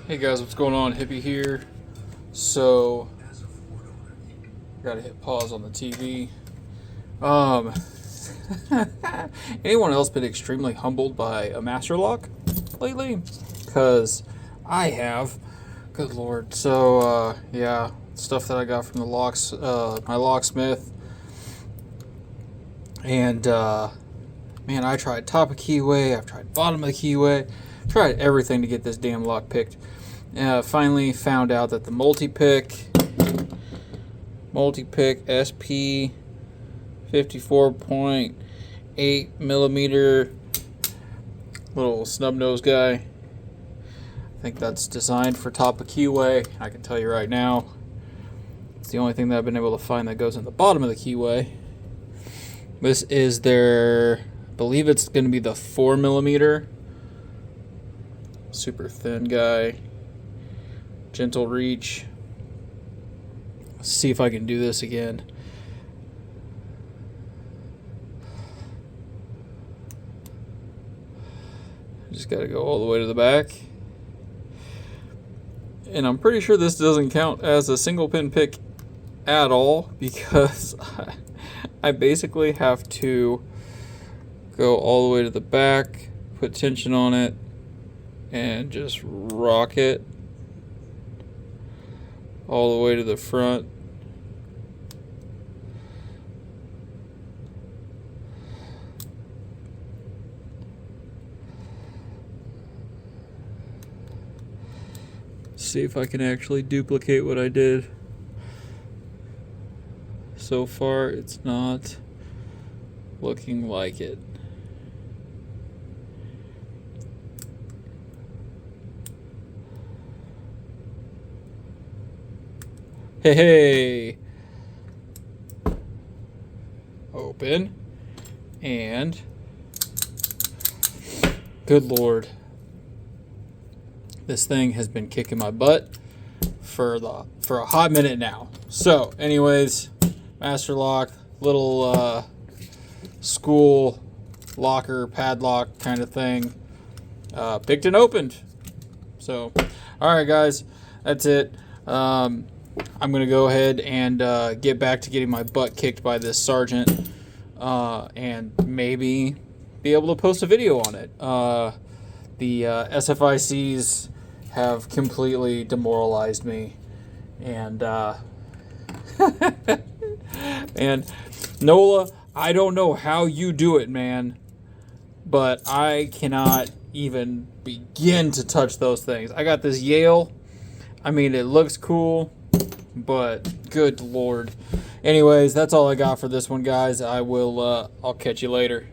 Hey guys, what's going on? Hippie here. So, gotta hit pause on the TV. Um, anyone else been extremely humbled by a master lock lately? Because I have. Good lord. So, yeah, stuff that I got from the locks, my locksmith. And, man, I tried top of keyway, I've tried bottom of the keyway, tried everything to get this damn lock picked. Finally found out that the multi-pick SP 54.8 millimeter little snub nose guy. I think that's designed for top of keyway. I can tell you right now, it's the only thing that I've been able to find that goes in the bottom of the keyway. This is their, I believe it's going to be the 4 millimeter. Super thin guy. Gentle reach. Let's see if I can do this again. Just got to go all the way to the back. And I'm pretty sure this doesn't count as a single pin pick at all, because I basically have to go all the way to the back, put tension on it, and just rock it all the way to the front. See if I can actually duplicate what I did. So far, it's not looking like it. Hey! Open. And good lord. This thing has been kicking my butt for a hot minute now. So, anyways, master lock, little school locker padlock kind of thing, picked and opened. So, all right, guys, that's it. I'm gonna go ahead and get back to getting my butt kicked by this sergeant, and maybe be able to post a video on it. The SFICs have completely demoralized me, and and Nola, I don't know how you do it, man, but I cannot even begin to touch those things. I got this Yale. I mean, it looks cool, but good lord. Anyways, that's all I got for this one, guys. I'll catch you later.